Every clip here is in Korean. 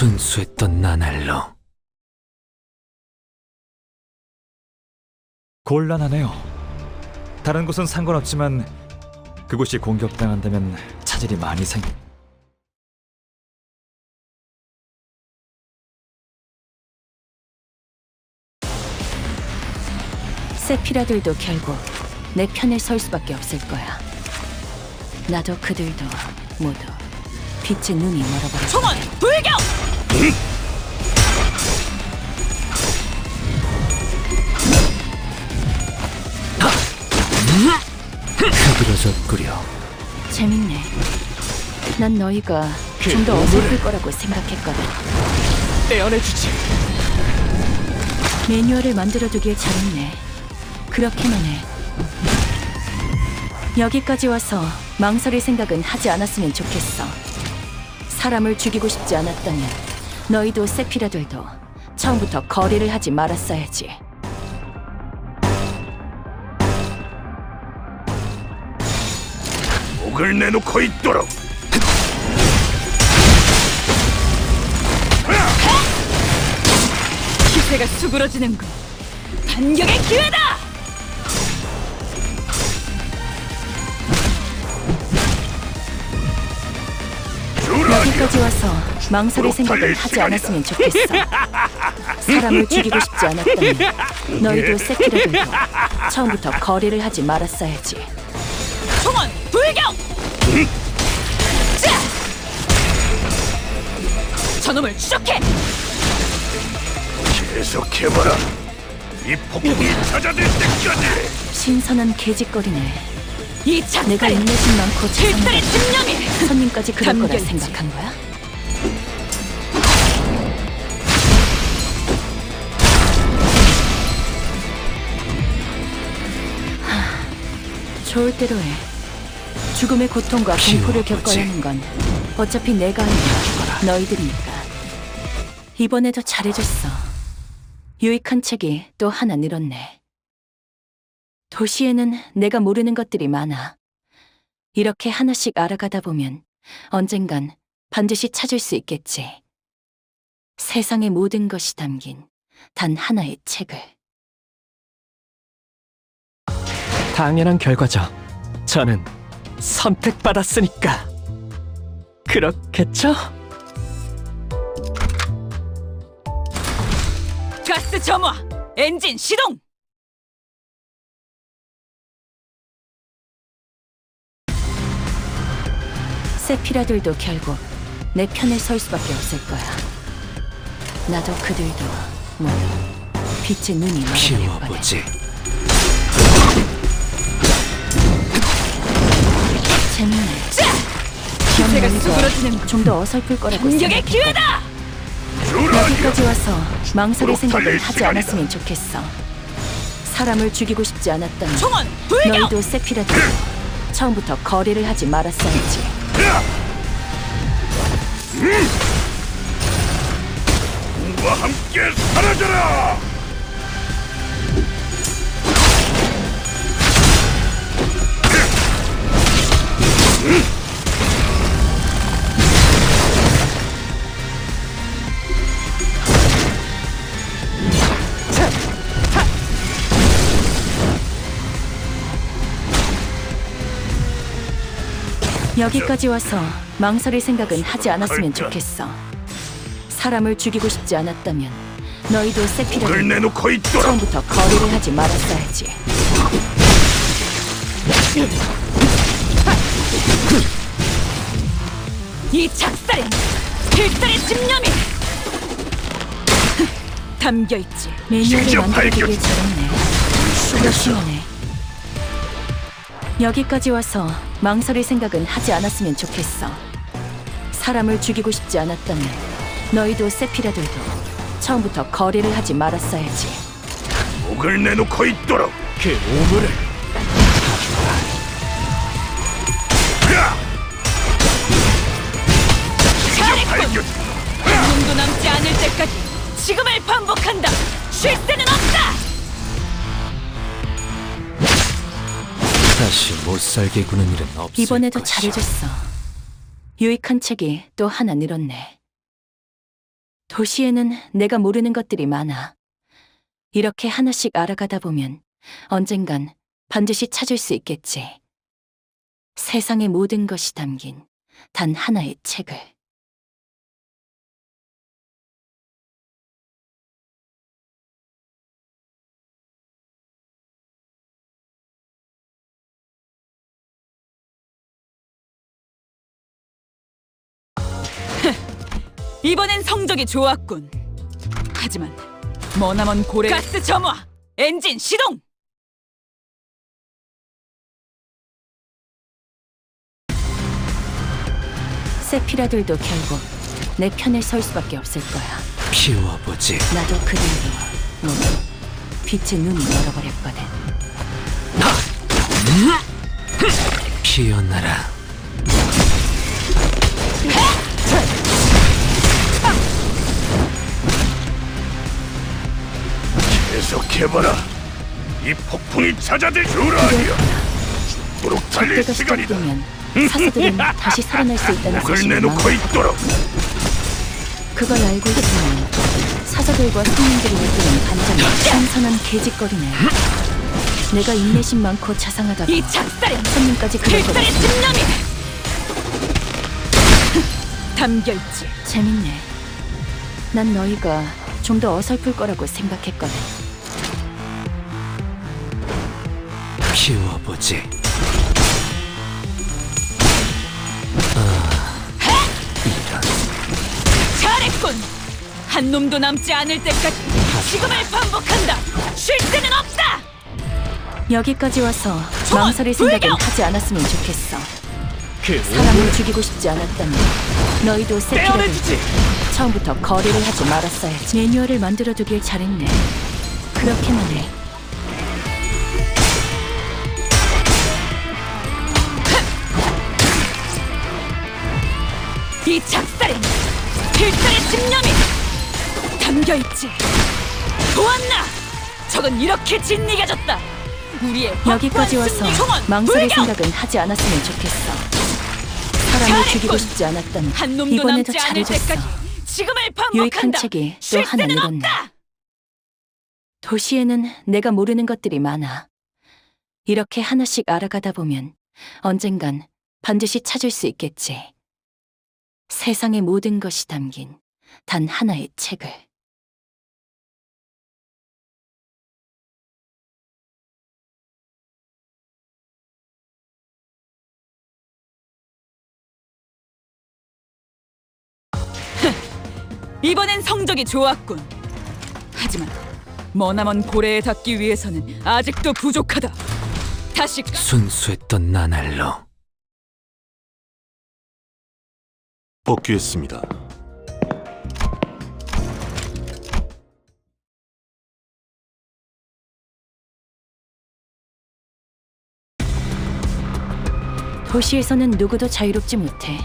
순수했던 나날로. 곤란하네요. 다른 곳은 상관없지만 그곳이 공격당한다면 차질이 많이 세피라들도 결국 내 편에 설 수밖에 없을 거야. 나도 그들도 모두 빛의 눈이 멀어버렸어. 총원 돌격! 흐드러졌구려. 재밌네. 난 너희가 좀 더 어설플 거라고 생각했거든. 떼어내주지. 매뉴얼을 만들어두길 잘했네. 그렇게만 해. 여기까지 와서 망설일 생각은 하지 않았으면 좋겠어. 사람을 죽이고 싶지 않았다면 너희도 세피라들도 처음부터 거래를 하지 말았어야지. 목을 내놓고 있도록. 기세가 수그러지는군. 반격의 기회다! 여기까지 와서 망설일 생각은 하지 않았으면 좋겠어. 사람을 죽이고 싶지 않았다면 너희도 세피라들도 처음부터 거래를 하지 말았어야지. 총원 돌격! 자! 저놈을 추적해! 계속해봐라. 이 폭풍이 찾아낼 때까지. 신선한 개짓거리네. 이 내가 작살이 인내심 많고 필살의 죄송하다. 집념이! 손님까지 그럴 거라 감격이지. 생각한 거야? 좋을 대로 해. 죽음의 고통과 공포를 겪어야 하는 건 어차피 내가 아니라 너희들이니까. 이번에도 잘해줬어. 유익한 책이 또 하나 늘었네. 도시에는 내가 모르는 것들이 많아. 이렇게 하나씩 알아가다 보면 언젠간 반드시 찾을 수 있겠지. 세상의 모든 것이 담긴 단 하나의 책을. 당연한 결과죠. 저는 선택받았으니까. 그렇겠죠? 가스 점화! 엔진 시동! 세피라들도 결국 내 편에 설 수밖에 없을 거야. 나도 그들도 모두 빛의 눈이 멀어버렸거든. 키워보지. 재밌네. 기세가 수그러지는군. 좀 더 어설플 거라고 반격의 생각했거든. 기회다! 여기까지 와서 망설일 생각을 하지 않았으면 좋겠어. 사람을 죽이고 싶지 않았다면 총원 돌격! 너희도 세피라들도 처음부터 거래를 하지 말았어야지. 과 함께 사라져라. 여기까지 와서 망설일 생각은 하지 않았으면 좋겠어. 사람을 죽이고 싶지 않았다면 너희도 목을 세피라들도 내놓고 있도록. 처음부터 거래를 하지 말았어야지. 이 작살엔 필살의 집념이! 담겨있지. 매뉴얼을 직접 만들어두길 발견. 잘했네. 그렇지만해. 여기까지 와서 망설일 생각은 하지 않았으면 좋겠어. 사람을 죽이고 싶지 않았다면 너희도 세피라들도 처음부터 거래를 하지 말았어야지. 목을 내놓고 있도록. 그 오물을 잘했군! 놈도 남지 않을 때까지 지금을 반복한다! 쉴 새는 없다! 다시 못살게 구는 일은 없을 이번에도 것이야. 잘해줬어. 유익한 책이 또 하나 늘었네. 도시에는 내가 모르는 것들이 많아. 이렇게 하나씩 알아가다 보면 언젠간 반드시 찾을 수 있겠지. 세상의 모든 것이 담긴 단 하나의 책을. 이번엔 성적이 좋았군. 하지만 머나먼 고래 가스 점화! 엔진 시동! 세피라들도 결국 내 편에 설 수밖에 없을 거야. 피워보지. 나도 그들도 모두 빛의 눈이 멀어버렸거든. 피어나라. 계속해봐라. 이 폭풍이 찾아들 주라니야. 죽도록 달릴 적대가 시간이다. 시작되면 사사들은 다시 살아날 수 있다는 목을 사실을 내놓고 마음에 있도록. 그걸 알고 있으면 사자들과 손님들이 느끼는 반전이 신선한 개짓거리네. 내가 인내심 많고 자상하다고 이 작살엔 손님까지 그럴 것 필살의 같아. 집념이 담겨있지. 재밌네. 난 너희가 좀 더 어설플 거라고 생각했거든. 피워보지. 이런. 잘했군. 한 놈도 남지 않을 때까지 지금을 반복한다. 쉴 새는 없다. 여기까지 와서 소원, 망설일 생각은 불경! 하지 않았으면 좋겠어. 그 사람을 죽이고 싶지 않았다면 너희도 세피라도 떼어내주지. 처음부터 거리를 하지 말았어야지. 매뉴얼을 만들어두길 잘했네. 그렇게만 해. 이 작살엔 필살의 집념이 담겨있지. 보았나? 적은 이렇게 진리가졌다. 우리의 여기까지 확고한 와서 승리 소원, 망설일 불경! 생각은 하지 않았으면 좋겠어. 사람을 잘했군. 죽이고 싶지 않았다면 한 놈도 이번에도 남지 않을 잘해줬어. 때까지 지금을 유익한 반복한다. 책이 또 쉴 하나 새는 늘었네. 없다. 도시에는 내가 모르는 것들이 많아. 이렇게 하나씩 알아가다 보면 언젠간 반드시 찾을 수 있겠지. 세상의 모든 것이 담긴 단 하나의 책을. 이번엔 성적이 좋았군. 하지만 머나먼 고래에 닿기 위해서는 아직도 부족하다. 다시 순수했던 나날로. 복귀했습니다. 도시에서는 누구도 자유롭지 못해.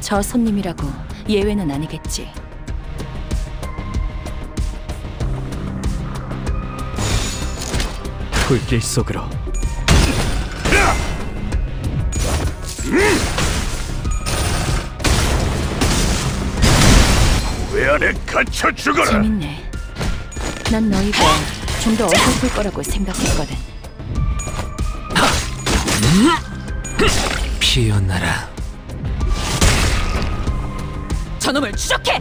저 손님이라고 예외는 아니겠지. 불길 속으로. 왜 안에 갇혀 죽어라. 재밌네. 난 너희가 좀 더 어설플 거라고 생각했거든. 피어나라. 저놈을 추적해.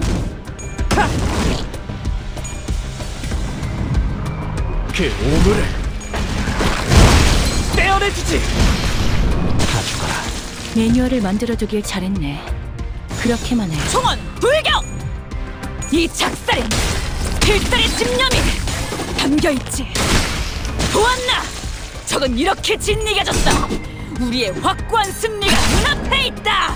그 오물을 떼어내주지. 다 죽어라. 매뉴얼을 만들어두길 잘했네. 그렇게만 해. 총원 불경! 이 작살엔 필살의 집념이 담겨있지. 보았나? 적은 이렇게 진리가졌다. 우리의 확고한 승리가 눈앞에 있다.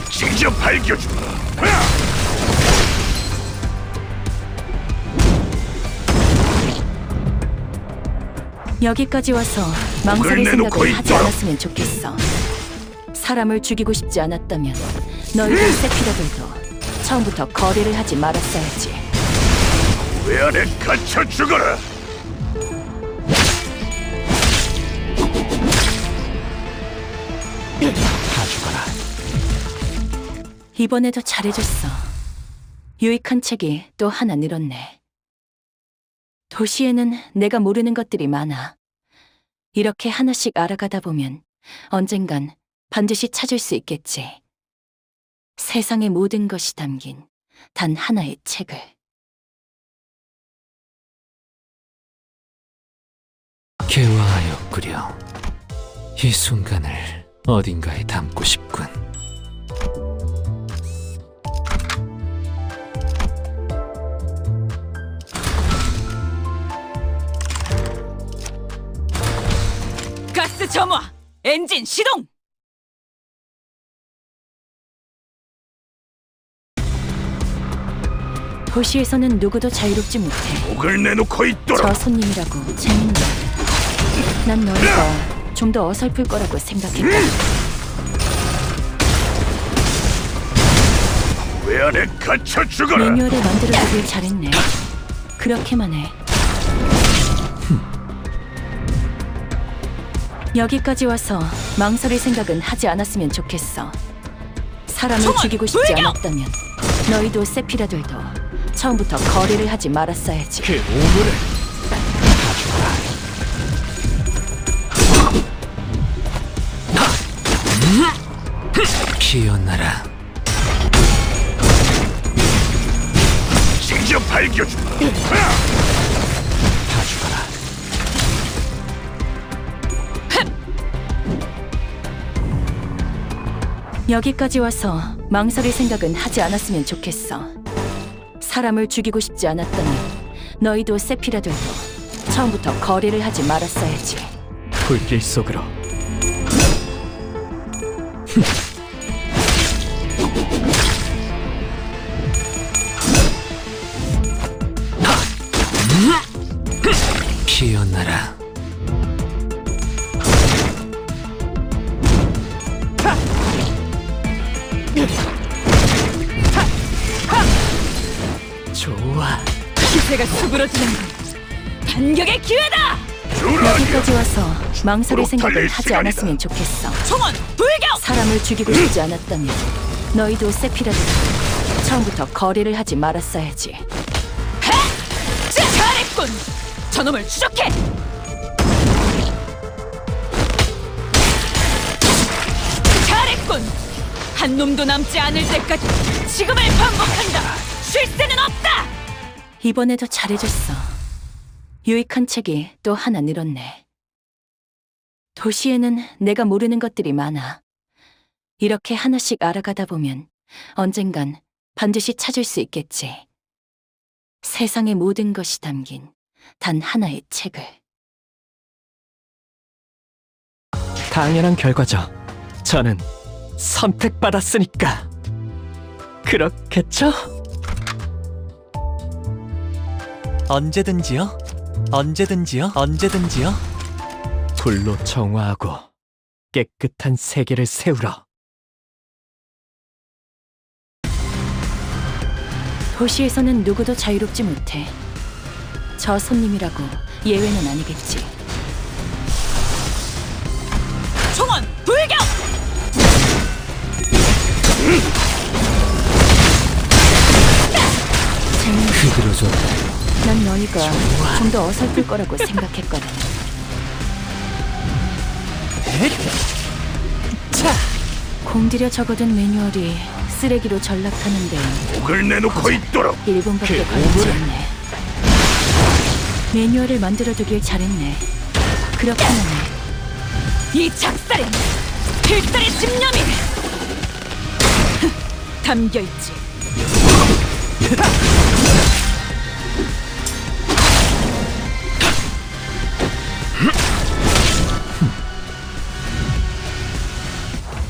직접 밝혀주마. 여기까지 와서 망설일 목을 내놓고 생각을 하지 있도록. 않았으면 좋겠어. 사람을 죽이고 싶지 않았다면 너희들 세피라들도 처음부터 거래를 하지 말았어야지. 왜 안에 갇혀 죽어라. 다 죽어라. 이번에도 잘해줬어. 유익한 책이 또 하나 늘었네. 도시에는 내가 모르는 것들이 많아. 이렇게 하나씩 알아가다 보면 언젠간 반드시 찾을 수 있겠지. 세상의 모든 것이 담긴 단 하나의 책을. 개화하였구려. 이 순간을 어딘가에 담고 싶군. 가스 점화! 엔진 시동! 도시에서는 누구도 자유롭지 못해. 목을 내놓고 있도록. 저 손님이라고 재밌네. 난 너희가 좀 더 어설플 거라고 생각했다. 왜 안에 갇혀 죽어라. 매뉴얼을 만들어두길 잘했네. 그렇게만 해. 여기까지 와서 망설일 생각은 하지 않았으면 좋겠어. 사람을 총알, 죽이고 싶지 돌격! 않았다면 너희도 세피라들도 처음부터 거래를 하지 말았어야지. 그 오물을 다 죽어라. 피어나라. 직접 밝혀주마. 다 죽어라. 여기까지 와서 망설일 생각은 하지 않았으면 좋겠어. 사람을 죽이고 싶지 않았다면 너희도 세피라들도 처음부터 거래를 하지 말았어야지. 불길 속으로. 피어나라. 좋아. 기세가 수그러지는 건 반격의 기회다! 주라니야. 여기까지 와서 망설일 생각은 달릴 하지 시간이다. 않았으면 좋겠어. 총원 돌격! 사람을 죽이고 싶지 않았다면 너희도 세피라들도 처음부터 거래를 하지 말았어야지. 잘했군! 저놈을 추적해! 잘했군! 한 놈도 남지 않을 때까지 지금을 반복한다! 쉴 새는 없다! 이번에도 잘해줬어. 유익한 책이 또 하나 늘었네. 도시에는 내가 모르는 것들이 많아. 이렇게 하나씩 알아가다 보면 언젠간 반드시 찾을 수 있겠지. 세상의 모든 것이 담긴 단 하나의 책을. 당연한 결과죠. 저는 선택받았으니까. 그렇겠죠? 언제든지요. 언제든지요. 언제든지요. 불로 정화하고 깨끗한 세계를 세우러. 도시에서는 누구도 자유롭지 못해. 저 손님이라고 예외는 아니겠지. 총원 돌격! 재밌네. 그대로죠. 난 너희가 좀 더 어설플 거라고 생각했거든. 자, 공들여 적어둔 매뉴얼이 쓰레기로 전락하는데 목을 내놓고 있도록. 1분밖에 걸리지 않네. 매뉴얼을 만들어두길 잘했네. 그렇게만 해. 이 작살엔 필살의 집념이 담겨있지.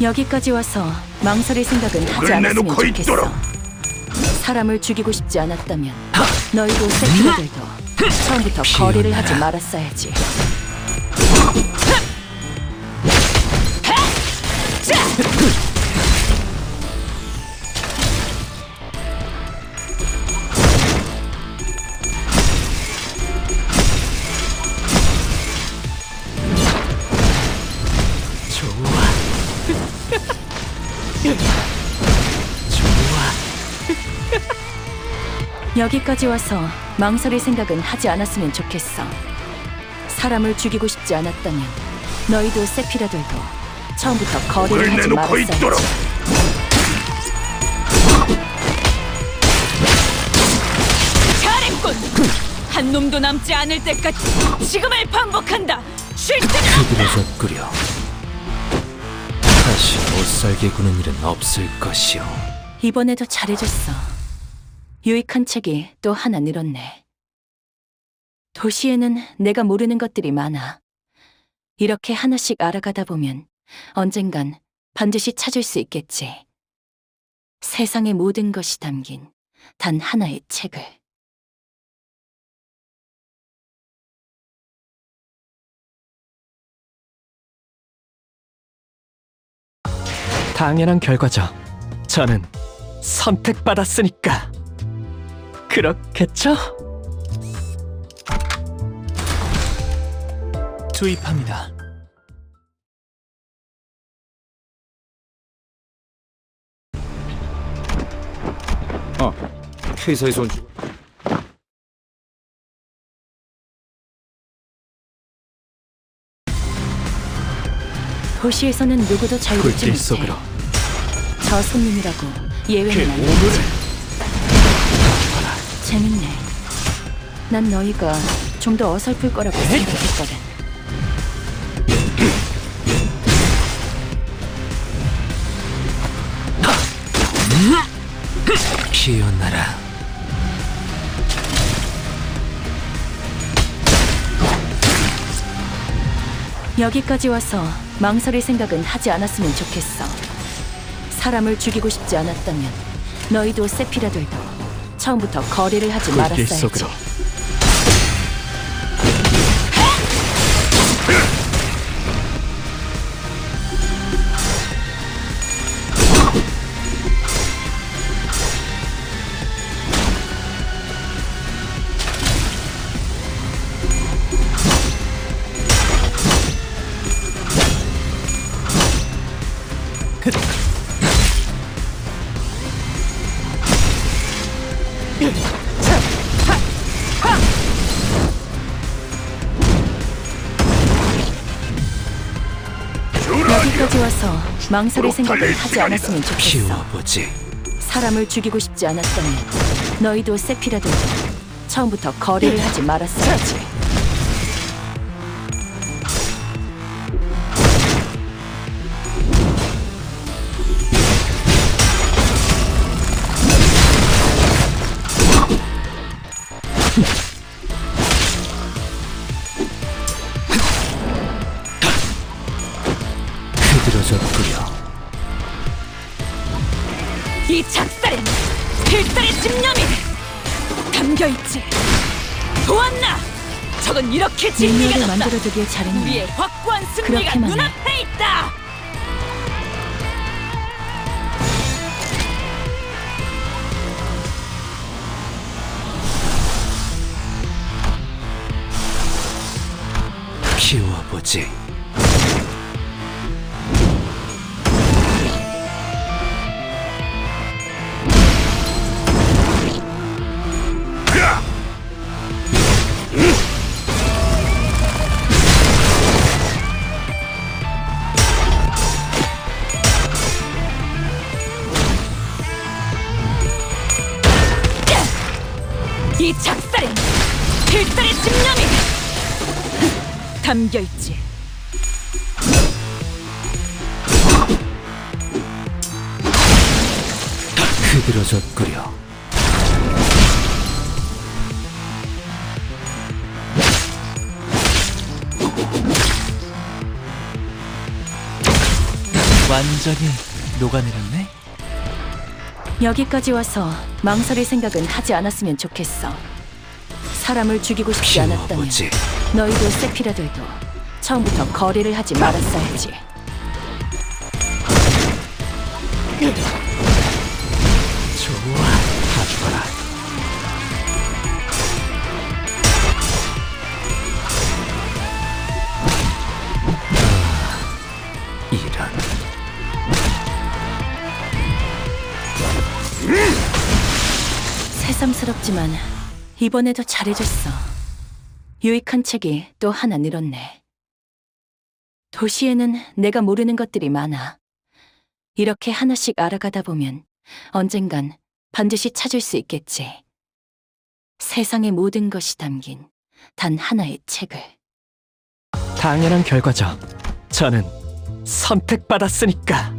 여기까지 와서 망설일 생각은 하지 목을 않았으면 내놓고 좋겠어. 있도록. 사람을 죽이고 싶지 않았다면 너희도 세피라들도 처음부터 거래를 하지 말았어야지. 좋아. 여기까지 와서 망설일 생각은 하지 않았으면 좋겠어. 사람을 죽이고 싶지 않았다면 너희도 세피라들도 처음부터 거리를 을 하지 내놓고 있도록. 말았어야지. 잘했군. 한 놈도 남지 않을 때까지 지금을 반복한다. 쉴 때는 비들어졌구려. 다시 못살게 구는 일은 없을 것이오. 이번에도 잘해줬어. 유익한 책이 또 하나 늘었네. 도시에는 내가 모르는 것들이 많아. 이렇게 하나씩 알아가다 보면 언젠간 반드시 찾을 수 있겠지. 세상의 모든 것이 담긴 단 하나의 책을. 당연한 결과죠. 저는 선택받았으니까. 그렇겠죠? 투입합니다. 회사에서 온 도시에서는 누구도 잘 듣지 불길 못해. 속으로 저 손님이라고 그 예외는 안 돼. 오물을 재밌네. 난 너희가 좀 더 어설플 거라고 생각했거든. 피어나라. 여기까지 와서 망설일 생각은 하지 않았으면 좋겠어. 사람을 죽이고 싶지 않았다면 너희도 세피라들도 처음부터 거리를 하지 불길 말았어야지. 속으로 여기까지 와서 망설일 생각은 하지 않았으면 좋겠어. 키워보지. 사람을 죽이고 싶지 않았다면 너희도 세피라들도 처음부터 거리를 하지 말았어야지. 비들어졌구려. 이 작살엔 필살의 집념이 담겨있지. 보았나? 적은 이렇게 진리가 인류를 났다. 만들어두길 잘했네. 우리의 확고한 승리가 그렇게만 해. 눈앞에 있다. 키워보지. 이 작살엔 필살의 집념이 담겨있지. 비들어졌구려. 완전히 녹아내렸네. 여기까지 와서 망설일 생각은 하지 않았으면 좋겠어. 사람을 죽이고 싶지 않았다면 키워보지. 너희도 세피라들도 처음부터 거리를 하지 말았어야지. 좋아, 아주거라. 이런. 새삼스럽지만 이번에도 잘해줬어. 유익한 책이 또 하나 늘었네. 도시에는 내가 모르는 것들이 많아. 이렇게 하나씩 알아가다 보면 언젠간 반드시 찾을 수 있겠지. 세상의 모든 것이 담긴 단 하나의 책을. 당연한 결과죠. 저는 선택받았으니까.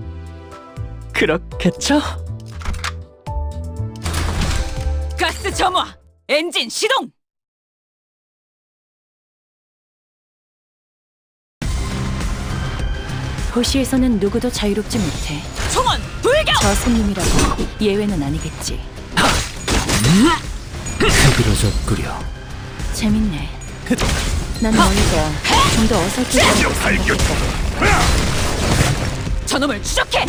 그렇겠죠? 가스 점화! 엔진 시동! 도시에서는 누구도 자유롭지 못해. 총원 돌격! 저 손님이라고 예외는 아니겠지. 흐드러졌구려. 재밌네. 난 너희가 좀 더 어설프게 발견. 저놈을 추적해!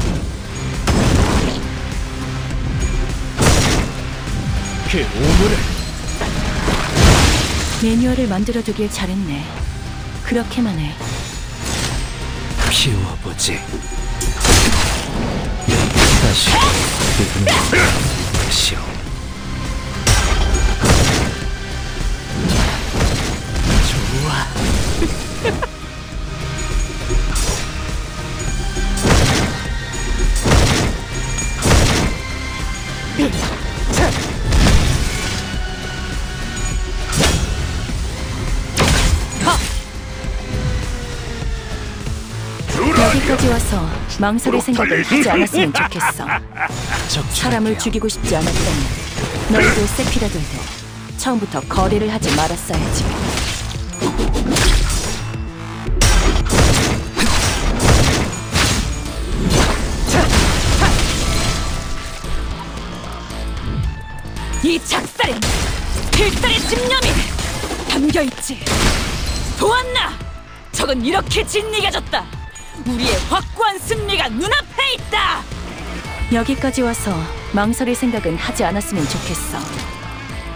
그 오물을 매뉴얼을 만들어두길 잘했네. 그렇게만 해. 피워보지. 다시 그분을 시오. 좋아. 여기까지 와서 망설일 생각을 하지 않았으면 좋겠어. 사람을 죽이고 싶지 않았다면 너희도 세피라들도 처음부터 거래를 하지 말았어야지. 이 작살엔 필살의 집념이 담겨있지. 보았나? 적은 이렇게 짓이겨졌다. 우리의 확고한 승리가 눈앞에 있다. 여기까지 와서 망설일 생각은 하지 않았으면 좋겠어.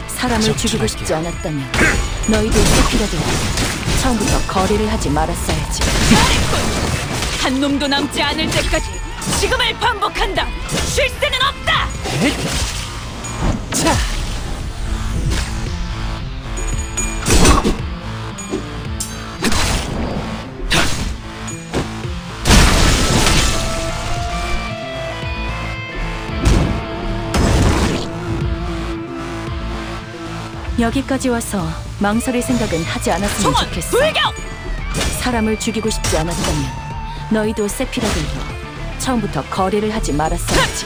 사람을 죽이고 싶지 않았다면 너희도 세피라들도 처음부터 거래를 하지 말았어야지. 잘했군. 한 놈도 남지 않을 때까지 지금을 반복한다. 쉴 새는 없다. 자, 여기까지 와서 망설일 생각은 하지 않았으면 총원 좋겠어. 돌격! 사람을 죽이고 싶지 않았다면 너희도 세피라들도 처음부터 거래를 하지 말았어야지.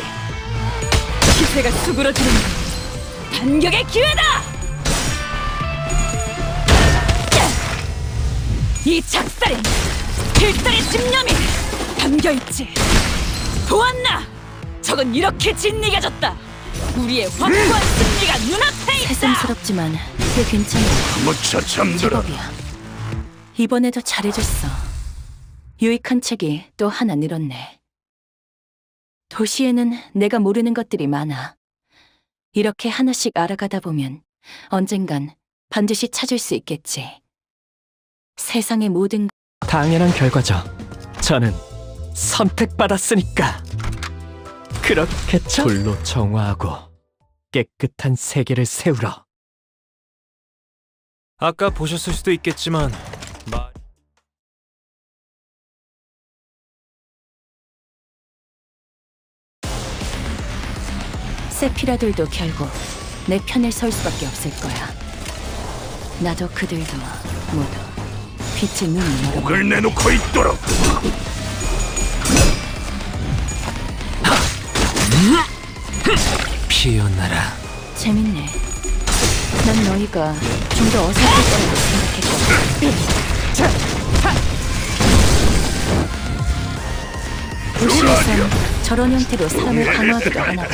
기세가 수그러지는 반격의 기회다! 이 작살엔 필살의 집념이 담겨있지. 보았나? 적은 이렇게 짓이겨졌다. 우리의 확고한 승리가 눈앞에 있다. 새삼스럽지만 꽤 괜찮아. 무쳐 잠들어. 제법이야. 이번에도 잘해줬어. 유익한 책이 또 하나 늘었네. 도시에는 내가 모르는 것들이 많아. 이렇게 하나씩 알아가다 보면 언젠간 반드시 찾을 수 있겠지. 세상의 모든 당연한 결과죠. 저는 선택받았으니까. 그렇겠죠? 불로 정화하고 깨끗한 세계를 세우러. 아까 보셨을 수도 있겠지만 세피라들도 결국 내 편을 설 수밖에 없을 거야. 나도 그들도 모두 빛의 눈을 열어. 목을 내놓고 있도록. 피어나라. 재밌네. 난 너희가 좀 더 어설플 거라고 생각했거든. 도시에선 저런 형태로 사람을 강화하기도 하나 봐.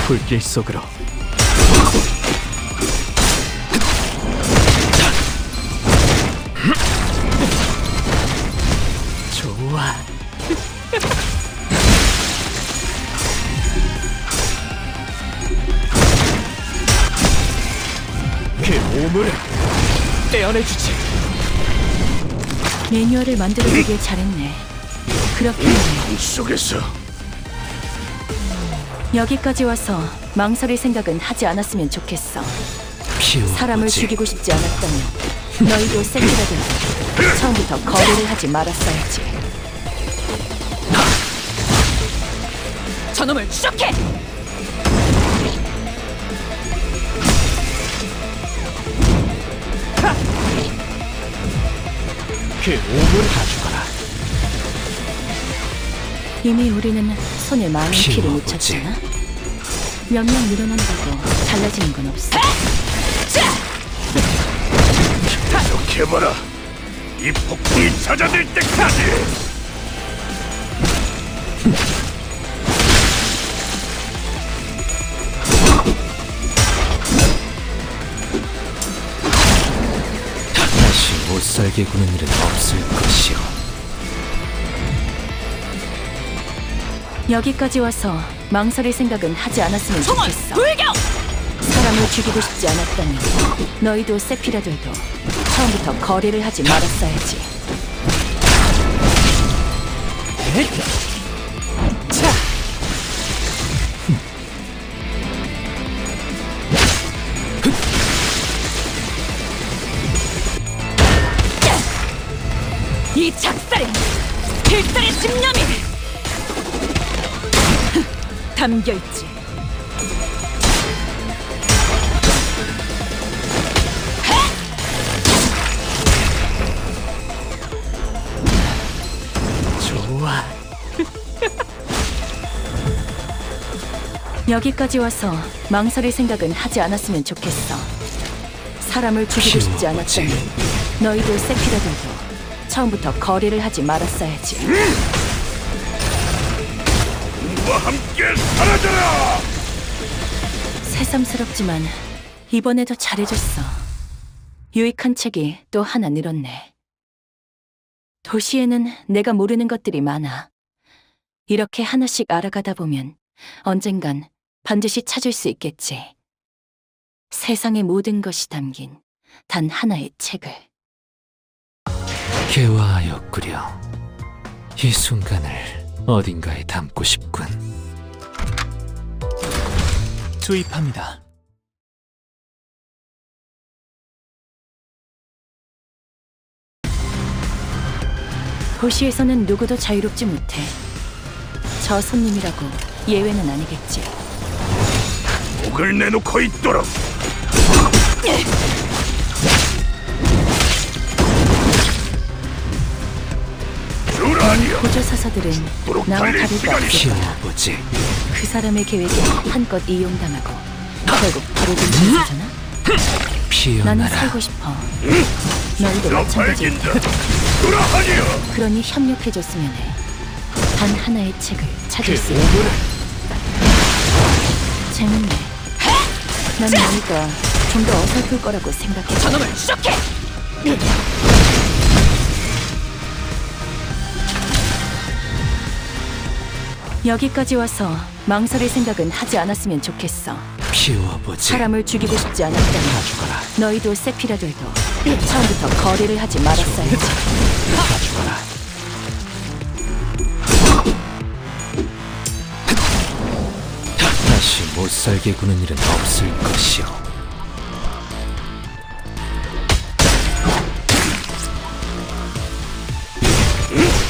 불길 속으로. 좋아. 그 오물을 떼어내주지. 매뉴얼을 만들어두길 잘했네. 그렇게 말해. 속에서 여기까지 와서 망설일 생각은 하지 않았으면 좋겠어. 피워보지. 사람을 죽이고 싶지 않았다면 너희도 세키라도 처음부터 거래를 하지 말았어야지. 저놈을 추적해! 그 오물 다 죽어라. 이미 우리는 손에 많은 피를 피워보지. 묻혔잖아. 몇 명 늘어난다고 달라지는 건 없어. 계속해봐라. 이 폭풍이 잦아들 때까지. 다시 못살게 구는 일은 없을 것이오. 여기까지 와서 망설일 생각은 하지 않았으면 총알 좋겠어. 불격! 사람을 죽이고 싶지 않았다면 너희도 세피라들도 처음부터 거래를 하지 말았어야지. 이 작살에 필살의 집념이 담겨있지. 좋아. 여기까지 와서 망설일 생각은 하지 않았으면 좋겠어. 사람을 죽이고 싶지 피워보지. 않았다면 너희도 세피라들도 처음부터 거래를 하지 말았어야지. 와 함께 사라져라. 새삼스럽지만 이번에도 잘해줬어. 유익한 책이 또 하나 늘었네. 도시에는 내가 모르는 것들이 많아. 이렇게 하나씩 알아가다 보면 언젠간 반드시 찾을 수 있겠지. 세상의 모든 것이 담긴 단 하나의 책을. 개화하였구려. 이 순간을 어딘가에 담고 싶군. 투입합니다. 도시에서는 누구도 자유롭지 못해. 저 손님이라고 예외는 아니겠지. 목을 내놓고 있도록. 주라니여. 보조사서들은 나와 달릴 다를 바 시간이 없을 거야. 피워보지. 그 사람의 계획에 한껏 이용당하고 결국 버려진 존재잖아. 나는 피어나라. 살고 싶어. 너희도 너 마찬가지야. 발긴다. 주라하니여. 그러니 협력해줬으면 해. 단 하나의 책을 찾을 수 그 있게. 오물을 재밌네. 난 너희가 좀 더 어설플 거라고 생각해. 저놈을 추적해! 여기까지 와서 망설일 생각은 하지 않았으면 좋겠어. 피워보지. 사람을 죽이고 싶지 않았다면 다 죽어라. 너희도 세피라들도 처음부터 거래를 하지 말았어야지. 다 죽어라. 다시 못살게 구는 일은 없을 것이오.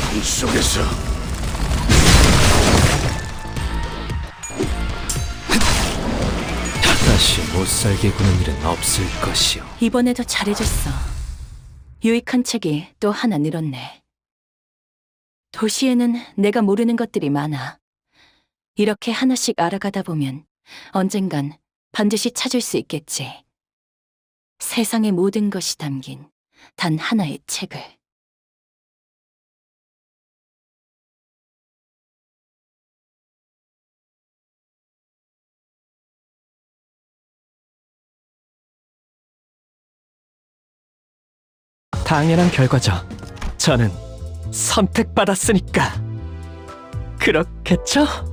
방 속에서 다시 못살게 구는 일은 없을 것이오. 이번에도 잘해줬어. 유익한 책이 또 하나 늘었네. 도시에는 내가 모르는 것들이 많아. 이렇게 하나씩 알아가다 보면 언젠간 반드시 찾을 수 있겠지. 세상의 모든 것이 담긴 단 하나의 책을. 당연한 결과죠. 저는 선택받았으니까. 그렇겠죠?